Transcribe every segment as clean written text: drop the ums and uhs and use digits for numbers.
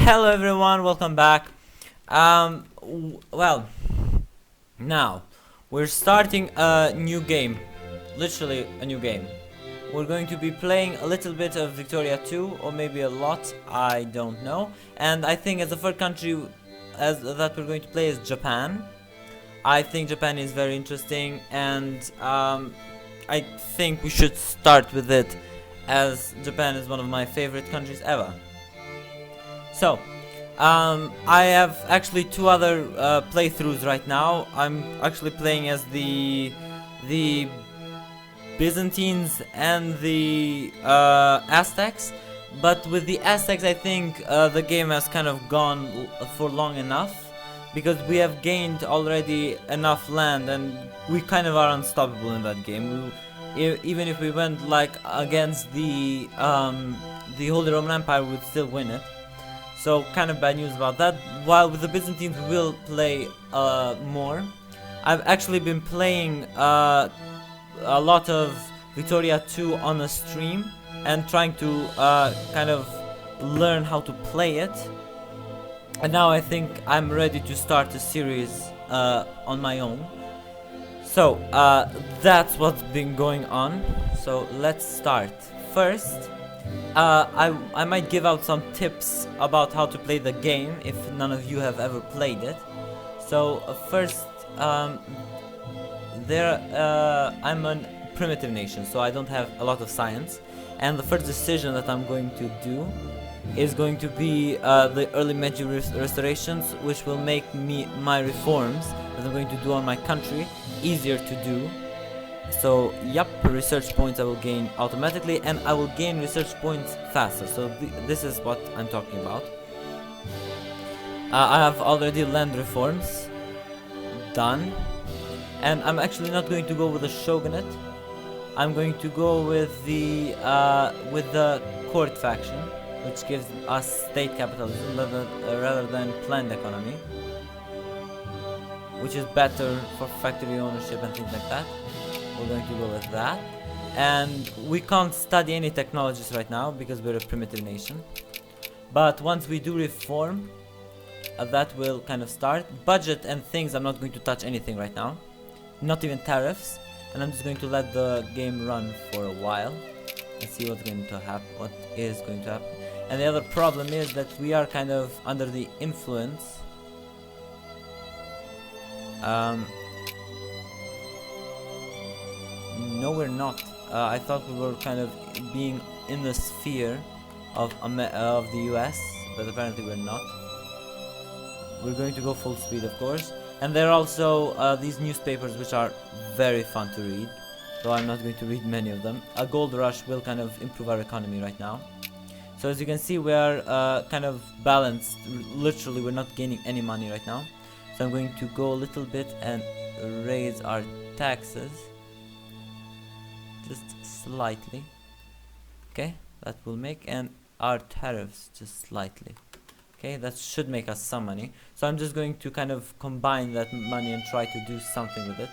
Hello everyone, welcome back. Well, now we're starting a new game, literally a new game. We're going to be playing a little bit of Victoria 2, or maybe a lot, I don't know. And I think as the first country that we're going to play is Japan. I think Japan is very interesting, and I think we should start with it, as Japan is one of my favorite countries ever. So, I have actually two other playthroughs right now. I'm actually playing as the Byzantines and the Aztecs, but with the Aztecs I think the game has kind of gone for long enough, because we have gained already enough land and we kind of are unstoppable in that game. Even if we went like against the Holy Roman Empire, we would still win it. So kind of bad news about that. While with the Byzantines we will play more. I've actually been playing a lot of Victoria 2 on a stream and trying to kind of learn how to play it. And now I think I'm ready to start a series on my own. So that's what's been going on. So let's start. First, I might give out some tips about how to play the game if none of you have ever played it. So first, I'm a primitive nation, so I don't have a lot of science. And the first decision that I'm going to do is going to be the early Meiji restorations, which will make my reforms that I'm going to do on my country easier to do. So yep, research points I will gain automatically, and I will gain research points faster. So this is what I'm talking about. I have already land reforms done, and I'm actually not going to go with the shogunate. I'm going to go with the court faction, which gives us state capitalism rather than planned economy, which is better for factory ownership and things like that. We're going to go with that. And we can't study any technologies right now because we're a primitive nation. But once we do reform, that will kind of start. Budget and things, I'm not going to touch anything right now. Not even tariffs. And I'm just going to let the game run for a while and see what's going to happen, what is going to happen. And the other problem is that we are kind of under the influence. No, we're not. I thought we were kind of being in the sphere of the US, but apparently we're not. We're going to go full speed, of course. And there are also these newspapers which are very fun to read, so I'm not going to read many of them. A gold rush will kind of improve our economy right now. So as you can see, we are kind of balanced. Literally, we're not gaining any money right now. So I'm going to go a little bit and raise our taxes. Just slightly. Okay, that will make, and our tariffs just slightly. Okay, that should make us some money. So I'm just going to kind of combine that money and try to do something with it.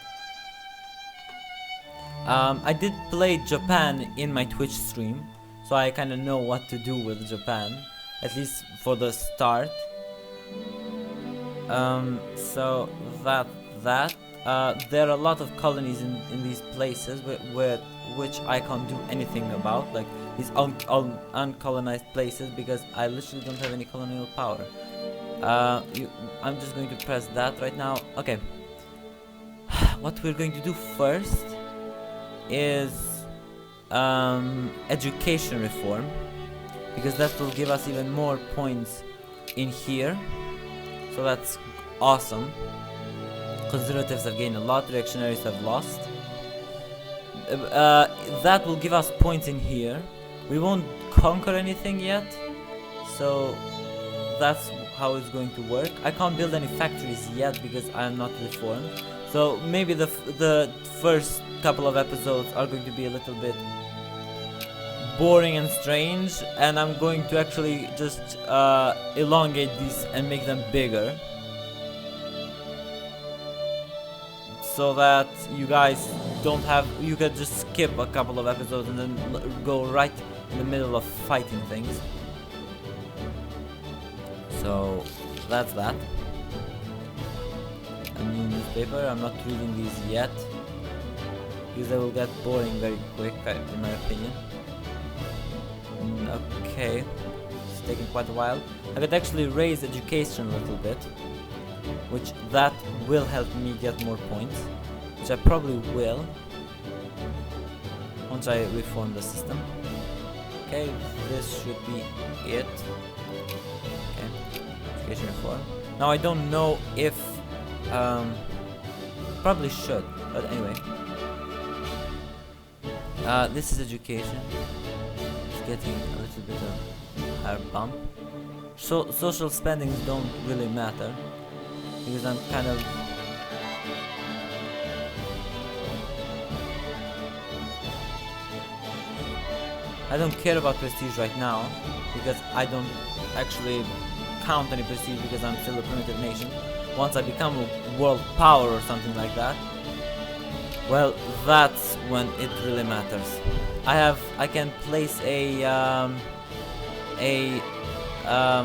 I did play Japan in my Twitch stream, so I kind of know what to do with Japan, at least for the start. So there are a lot of colonies in these places which I can't do anything about, like these uncolonized places, because I literally don't have any colonial power. I'm just going to press that right now. Okay. What we're going to do first is education reform, because that will give us even more points in here. So that's awesome. Conservatives have gained a lot, reactionaries have lost. That will give us points in here. We won't conquer anything yet, so that's how it's going to work. I can't build any factories yet because I am not reformed. So maybe the first couple of episodes are going to be a little bit boring and strange, and I'm going to actually just elongate these and make them bigger, so that you guys don't have, you can just skip a couple of episodes and then go right in the middle of fighting things. So that's that. A new newspaper. I'm not reading these yet because they will get boring very quick, in my opinion. Okay, it's taking quite a while. I could actually raise education a little bit, which that will help me get more points, which I probably will once I reform the system. Okay, this should be it. Okay, education reform. Now I don't know if probably should, but anyway. This is education. It's getting a little bit of higher bump. So social spendings don't really matter because I'm kind of I don't care about prestige right now because I don't actually count any prestige because I'm still a primitive nation. Once I become a world power or something like that, well, that's when it really matters. I can place a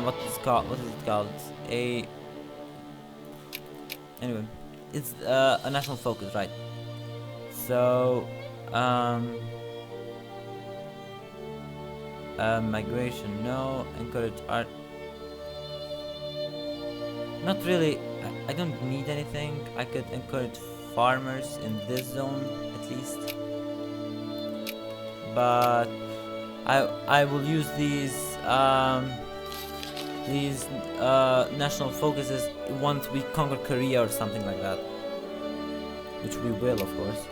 what is it called? Anyway, it's a national focus, right? So migration, no. Encourage art. Not really. I don't need anything. I could encourage farmers in this zone at least, but I will use these national focuses once we conquer Korea or something like that, which we will, of course,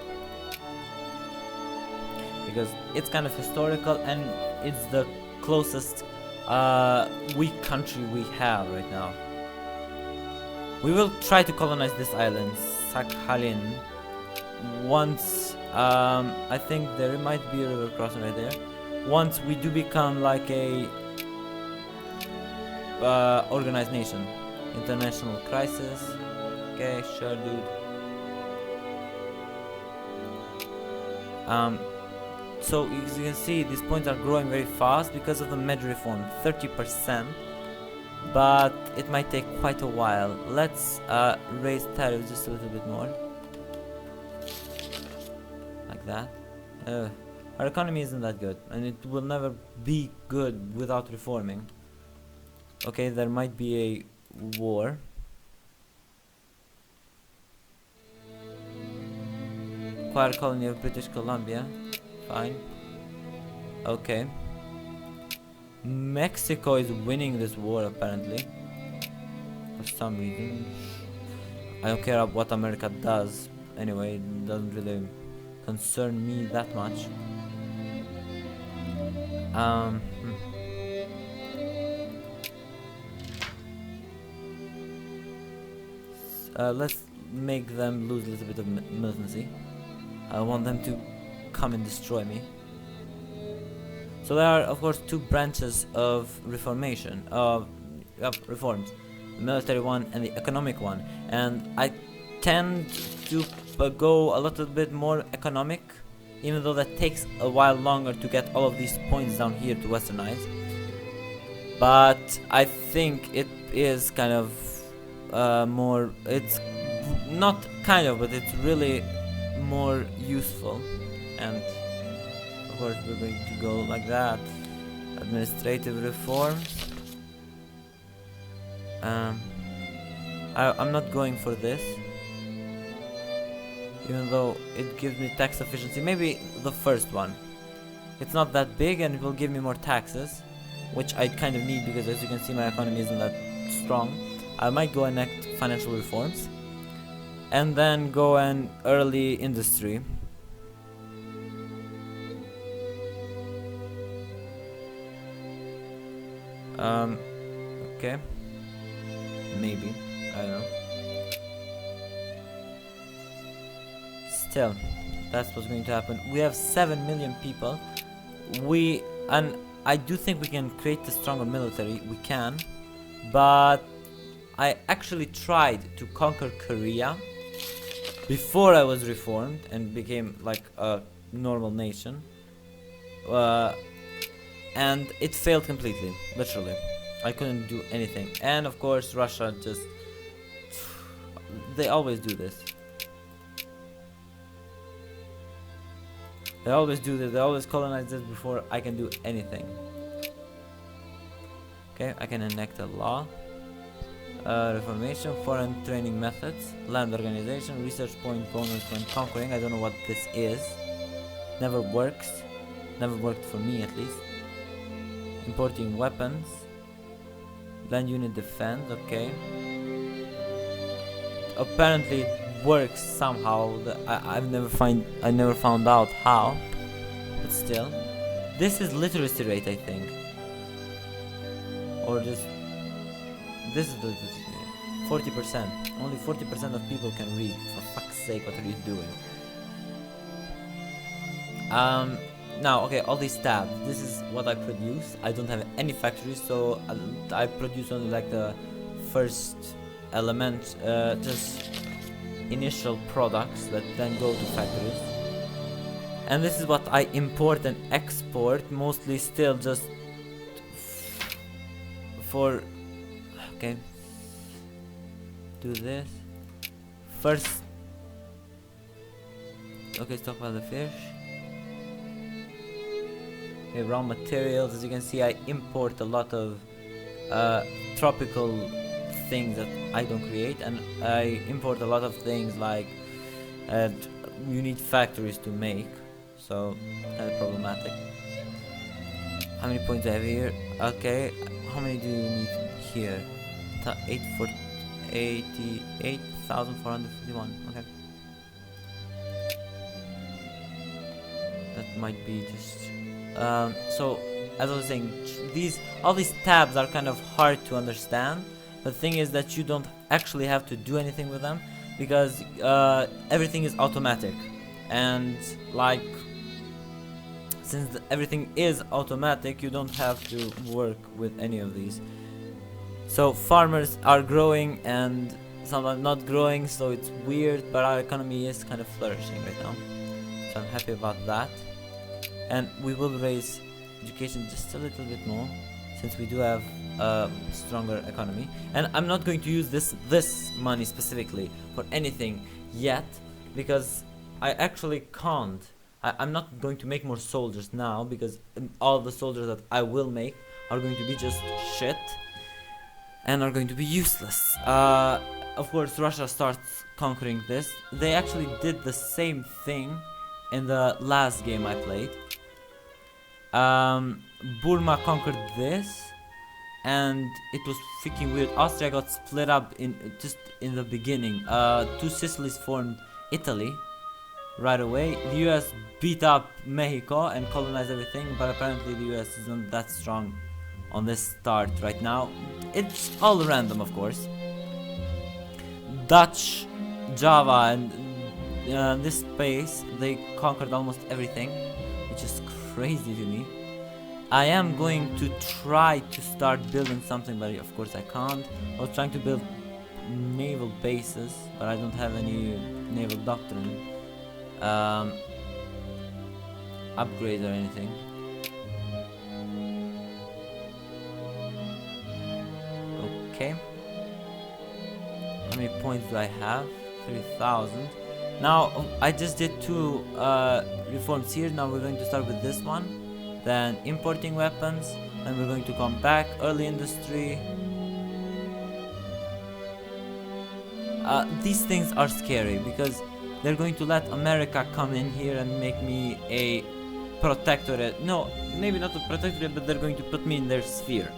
because it's kind of historical and it's the closest weak country we have right now. We will try to colonize this island, Sakhalin. Once, I think there might be a river crossing right there. Once we do become like a organized nation. International crisis. Okay, sure, dude. So as you can see, these points are growing very fast because of the med reform, 30%. But it might take quite a while. Let's raise tariffs just a little bit more, like that. Our economy isn't that good, and it will never be good without reforming. Okay, there might be a war. Acquire colony of British Columbia. Fine. Okay. Mexico is winning this war apparently for some reason. I don't care what America does anyway, it doesn't really concern me that much. Let's make them lose a little bit of militancy. I want them to come and destroy me. So there are, of course, two branches of reformation, of reforms, the military one and the economic one. And I tend to go a little bit more economic, even though that takes a while longer to get all of these points down here to westernize. But I think it is kind of more, it's not kind of, but it's really more useful. And of course we're going to go like that. Administrative reforms. I'm not going for this, even though it gives me tax efficiency. Maybe the first one. It's not that big and it will give me more taxes, which I kind of need because, as you can see, my economy isn't that strong. I might go and enact financial reforms and then go and early industry. Okay, maybe, I don't know. Still, that's what's going to happen. We have 7 million people. And I do think we can create a stronger military. We can, but I actually tried to conquer Korea before I was reformed and became like a normal nation. And it failed completely, literally. I couldn't do anything. And of course Russia just, they always do this. They always do this. They always colonize this before I can do anything. Okay, I can enact a law. Reformation, foreign training methods, land organization, research point bonus when conquering. I don't know what this is. Never works. Never worked for me at least. Importing weapons. Land unit defense, okay. Apparently it works somehow. I never found out how. But still. This is literacy rate, I think. Or just this is the 40%. Only 40% of people can read. For fuck's sake, what are you doing? Now, okay, all these tabs. This is what I produce. I don't have any factories, so I produce only like the first element, just initial products that then go to factories. And this is what I import and export, mostly still just for, okay, do this first. Okay, stockpile the fish. Okay, raw materials. As you can see, I import a lot of tropical things that I don't create, and I import a lot of things like you need factories to make, so kind of problematic. How many points do I have here? Okay, how many do you need here? 88,451. Okay, that might be just. So as I was saying, all these tabs are kind of hard to understand. The thing is that you don't actually have to do anything with them, because everything is automatic, and like, since everything is automatic, you don't have to work with any of these. So farmers are growing and sometimes not growing, so it's weird, but our economy is kind of flourishing right now, so I'm happy about that. And we will raise education just a little bit more, since we do have a stronger economy. And I'm not going to use this money specifically for anything yet, because I actually can't. I'm not going to make more soldiers now, because all the soldiers that I will make are going to be just shit and are going to be useless. Of course, Russia starts conquering this. They actually did the same thing in the last game I played. Burma conquered this, and it was freaking weird. Austria got split up just in the beginning. Two Sicilies formed Italy right away. The US beat up Mexico and colonized everything, but apparently the US isn't that strong on this start right now. It's all random, of course. Dutch, Java, and this space, they conquered almost everything, which is crazy to me. I am going to try to start building something, but of course I can't. I was trying to build naval bases, but I don't have any naval doctrine upgrades or anything. Okay, how many points do I have? 3,000. Now I just did two reforms here. Now we're going to start with this one, then importing weapons, then we're going to come back, early industry. These things are scary, because they're going to let America come in here and make me a protectorate. No, maybe not a protectorate, but they're going to put me in their sphere.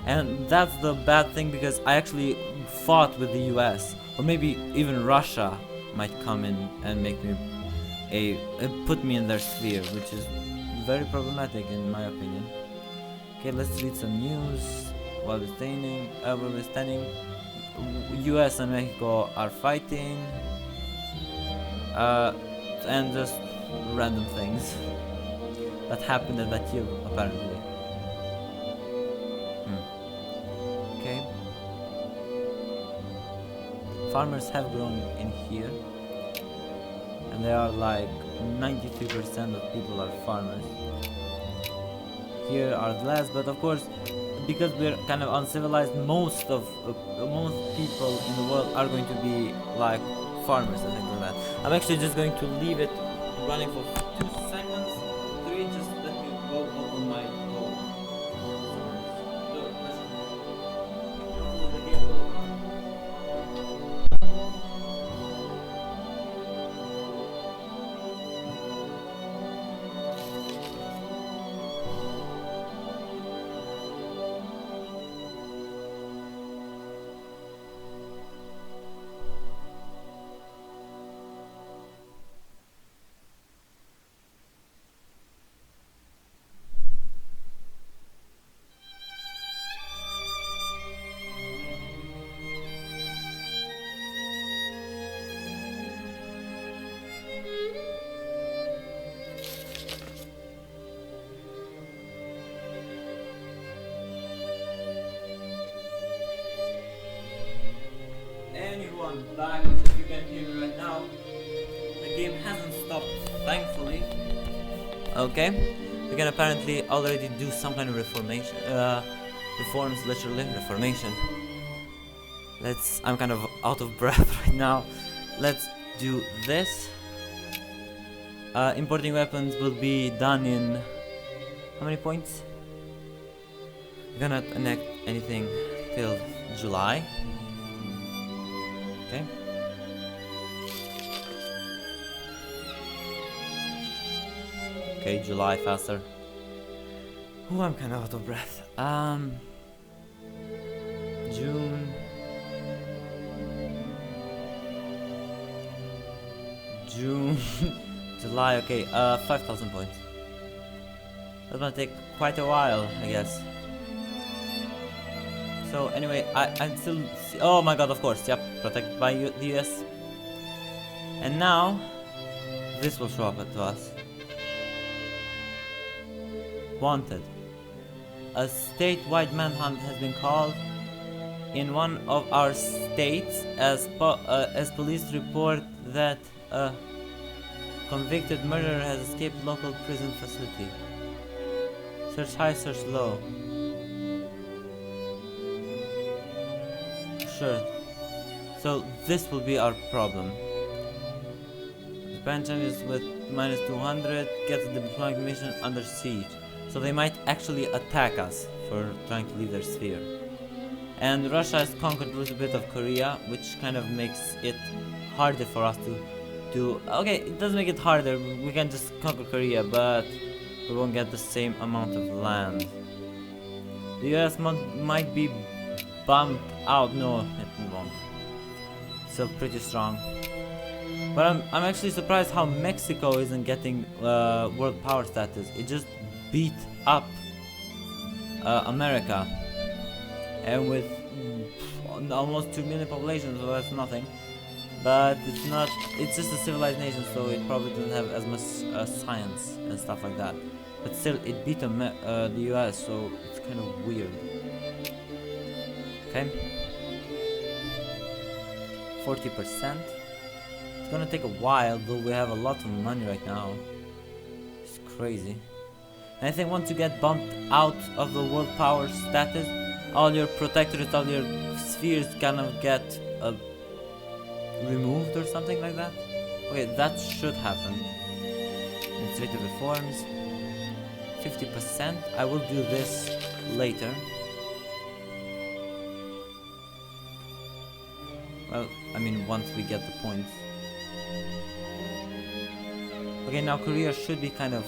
And that's the bad thing, because I actually fought with the US, or maybe even Russia might come in and make me put me in their sphere, which is very problematic in my opinion. Okay, let's read some news while we're standing. US and Mexico are fighting, and just random things that happened in that year apparently. Okay, farmers have grown in here, and there are like 93% of people are farmers. Here are less, but of course because we're kind of uncivilized, most people in the world are going to be like farmers and things like that. I'm actually just going to leave it running for 2 seconds, 3, just let me go open my door. The game will run. Anyone back, if you can hear me right now. The game hasn't stopped, thankfully. Okay, we can apparently already do some kind of reforms, literally, reformation. I'm kind of out of breath right now. Let's do this. Importing weapons will be done in, how many points? We're gonna connect anything till July. Okay. Okay, July faster. Oh, I'm kind of out of breath. June. July, okay, 5,000 points. That's gonna take quite a while, I guess. So anyway, I'm still, oh my god, of course, yep, protected by the US. And now, this will show up to us. Wanted. A statewide manhunt has been called in one of our states as police report that a convicted murderer has escaped local prison facility. Search high, search low. Sure. So this will be our problem. Expansion is with minus 200, gets the diplomatic mission under siege. So they might actually attack us for trying to leave their sphere. And Russia has conquered a little bit of Korea, which kind of makes it harder for us to okay, it does make it harder. We can just conquer Korea, but we won't get the same amount of land. The US might be bumped out. No, it won't. Still pretty strong. But I'm actually surprised how Mexico isn't getting world power status. It just beat up America, and with almost 2 million population, so that's nothing. But it's not. It's just a civilized nation, so it probably doesn't have as much science and stuff like that. But still, it beat the US, so it's kind of weird. Okay, 40%. It's gonna take a while, though we have a lot of money right now. It's crazy. And I think once you get bumped out of the world power status, all your protectorates, all your spheres kind of get removed or something like that. Okay, that should happen. Administrative reforms. 50%. I will do this later. Well, I mean, once we get the points. Okay, now Korea should be kind of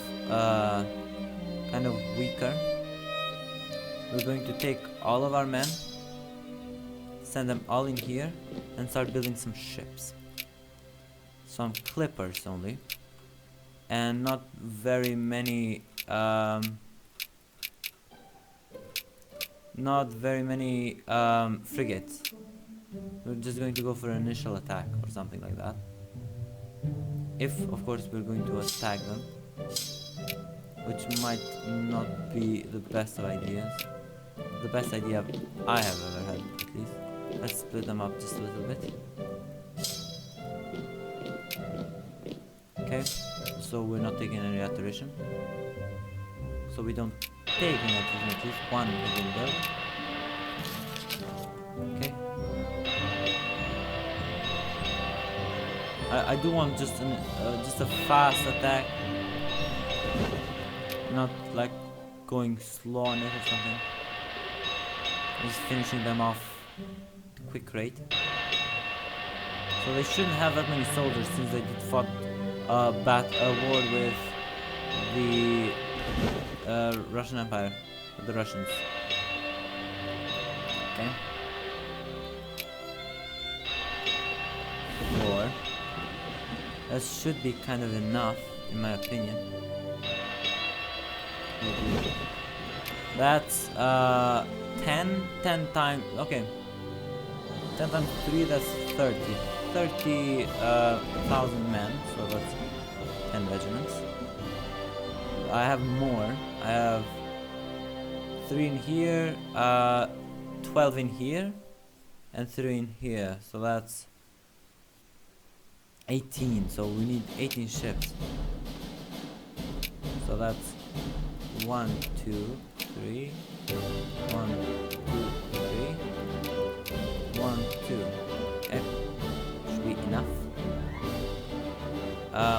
weaker. We're going to take all of our men, send them all in here, and start building some ships. Some clippers only, and not very many frigates. We're just going to go for an initial attack or something like that. If, of course, we're going to attack them, which might not be the best of ideas. The best idea I have ever had, at least. Let's split them up just a little bit. Okay, so we're not taking any attrition. So we don't taking at least one has been built. Okay. I do want just a fast attack, not like going slow on it or something. Just finishing them off at a quick rate. So they shouldn't have that many soldiers since they did fought a war with the Russian Empire, the Russians. Okay. 4. That should be kind of enough, in my opinion. That's 10 times, okay. 10 times 3, that's 30. 30,000 men, so that's 10 regiments. I have more. I have 3 in here, 12 in here, and 3 in here. So that's 18. So we need 18 ships. So that's 1, 2, 3. 1, 2, 3. 1, 2. Okay. Should be enough.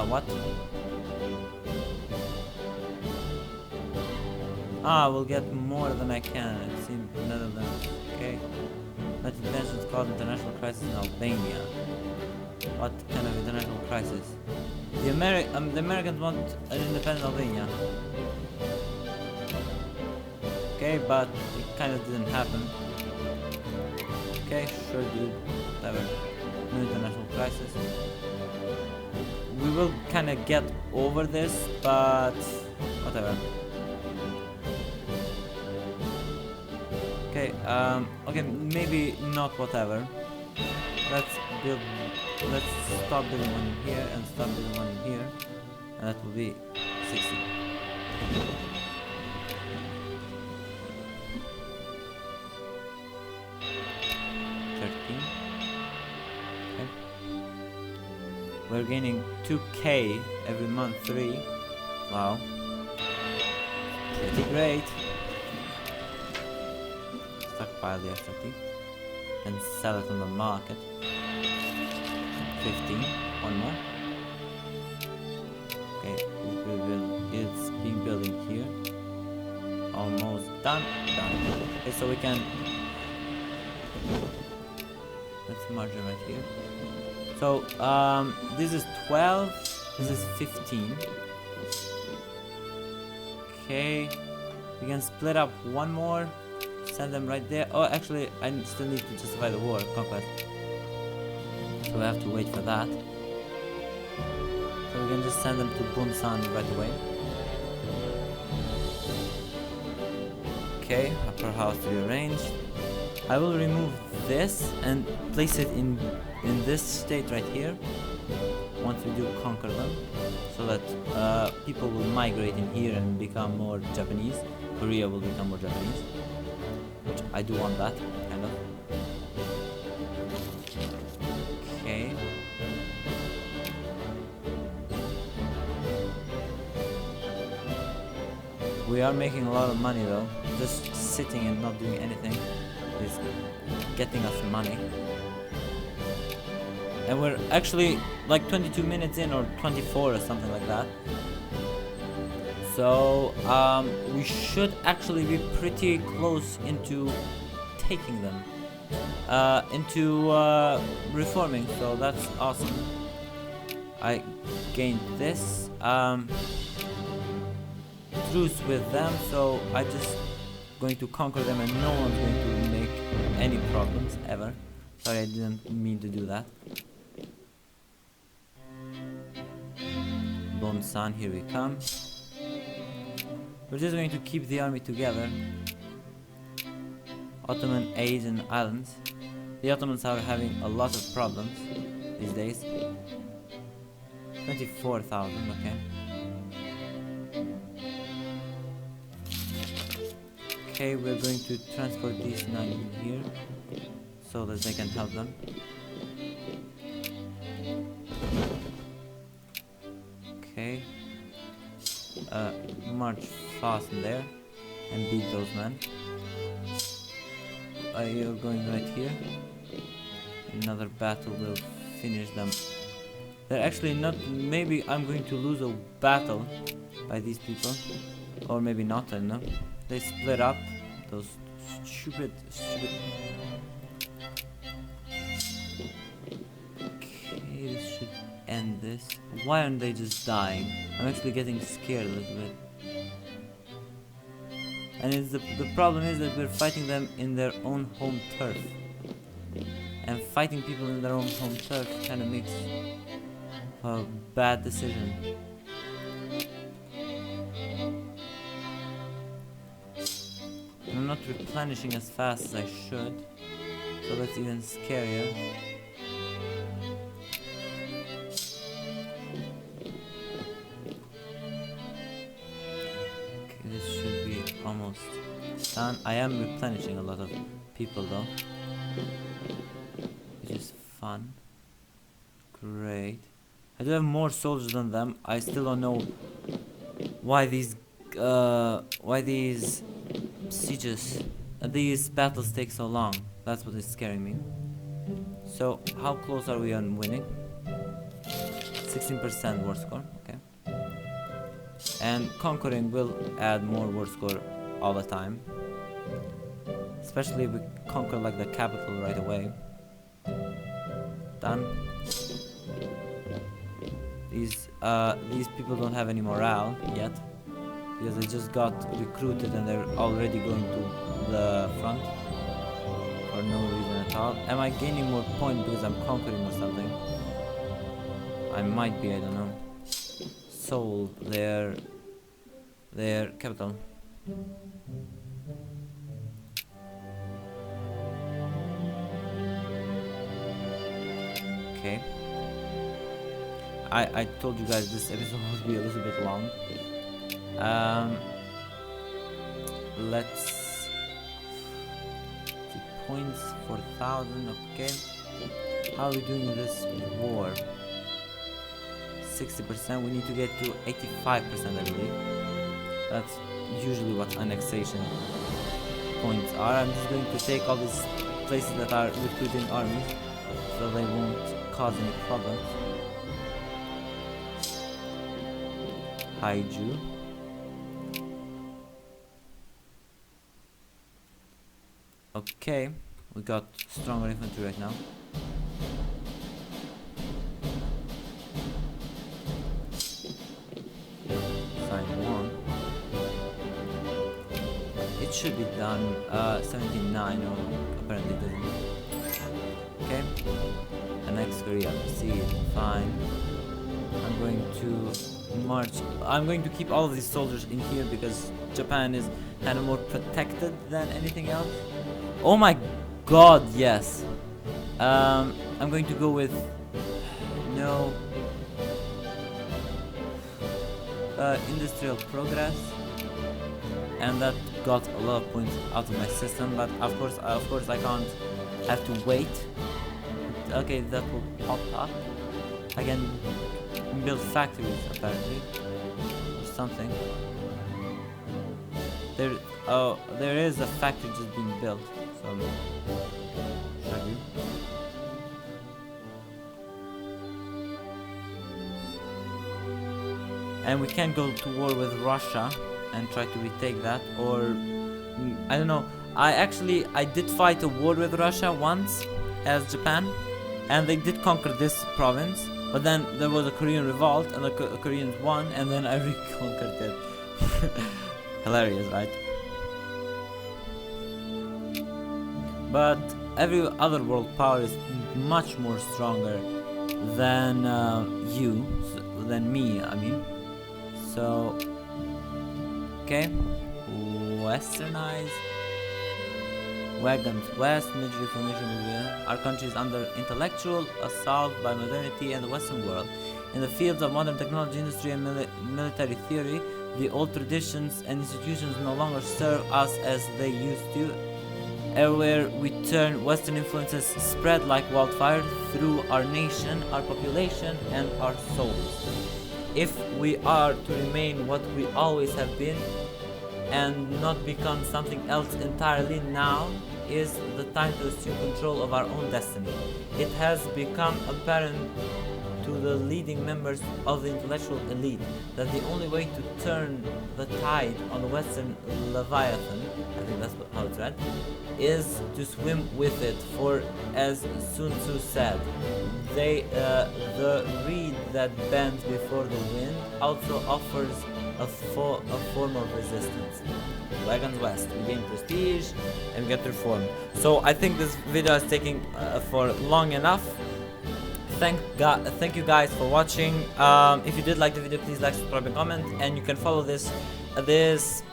What? We'll get more than I can. It seems Netherlands. Okay. United Nations called international crisis in Albania. What kind of international crisis? The Americans want an independent Albania. Okay, but it kind of didn't happen. Okay, sure, dude. Whatever. No international crisis. We will kind of get over this, but whatever. Okay, okay, maybe not whatever. Let's stop building one in here and stop building one in here, and that will be 60. Okay. We're gaining 2k every month, 3. Wow. Pretty great. Stockpile the extra tea and sell it on the market. 15. One more. Okay, it's being built in here. Almost done. Done. Okay, so we can. Let's mark it right here. So this is 12. This is 15. Okay, we can split up one more. Send them right there. Oh, actually, I still need to justify the war conquest. So we have to wait for that. So we can just send them to Bunsan right away. Okay, upper house to be arranged. I will remove this and place it in this state right here. Once we do conquer them, so that people will migrate in here and become more Japanese. Korea will become more Japanese. Which I do want that, kind of. Okay. We are making a lot of money though. Just sitting and not doing anything is getting us money. And we're actually like 22 minutes in, or 24 or something like that. So we should actually be pretty close into taking them, into reforming. So that's awesome. I gained this truce with them, so I just going to conquer them, and no one's going to make any problems ever. Sorry, I didn't mean to do that. Bonsan, here we come. We're just going to keep the army together. Ottoman aids and islands. The Ottomans are having a lot of problems these days. 24,000, okay. Okay, we're going to transport these 9 in here so that they can help them. Okay. March fast in there. and beat those men. You're going right here. Another battle will finish them. They're actually not. Maybe I'm going to lose a battle by these people, or maybe not. I don't know. They split up. Those stupid. Okay, this should end this. Why aren't they just dying? I'm actually getting scared a little bit. And the problem is that we're fighting them in their own home turf. And fighting people in their own home turf kind of makes a bad decision. And I'm not replenishing as fast as I should, so that's even scarier. Okay, this should be almost done. I am replenishing a lot of people though, which is fun. Great. I do have more soldiers than them. I still don't know why these sieges, these battles take so long. That's what is scaring me. So how close are we on winning? 16% war score. Okay. And conquering will add more war score all the time, especially if we conquer like the capital right away. Done. These people don't have any morale yet because they just got recruited and they're already going to the front for no reason at all. Am I gaining more points because I'm conquering or something? I might be, I don't know. Seoul, their capital. Okay. I told you guys this episode would be a little bit long. Let's see, points 4,000. Okay. How are we doing in this war? 60%. We need to get to 85%, I believe. That's usually what annexation points are. I'm just going to take all these places that are recruiting armies, so they won't cause any problems. Haiju. Okay, we got stronger infantry right now. Sign 1. It should be done. 79, or apparently doesn't. Okay. Annex Korea. See, fine. I'm going to march. I'm going to keep all of these soldiers in here because Japan is kind of more protected than anything else. Oh my god, yes. I'm going to go with no industrial progress, and that got a lot of points out of my system. But of course I can't have to wait. Okay, that will pop up. I can build factories apparently, or something. There is a factory just being built. So should we? And we can go to war with Russia and try to retake that, or I don't know. I did fight a war with Russia once as Japan, and they did conquer this province. But then there was a Korean revolt, and the Koreans won, and then I reconquered it. Hilarious, right? But every other world power is much more stronger than than me, I mean. So, okay, westernize. Wagons west, military formation. Our country is under intellectual assault by modernity and the Western world. In the fields of modern technology, industry, and military theory, the old traditions and institutions no longer serve us as they used to. Everywhere we turn, Western influences spread like wildfire through our nation, our population, and our souls. If we are to remain what we always have been, and not become something else entirely. Now is the time to assume control of our own destiny. It has become apparent to the leading members of the intellectual elite that the only way to turn the tide on Western Leviathan, I think that's how it's read, is to swim with it. For as Sun Tzu said, the reed that bends before the wind also offers a form of resistance. Wagons West, we gain prestige and get reformed. So I think this video is taking for long enough. Thank you guys for watching. If you did like the video, please like, subscribe, and comment, and you can follow this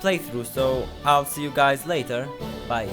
playthrough. So I'll see you guys later. Bye.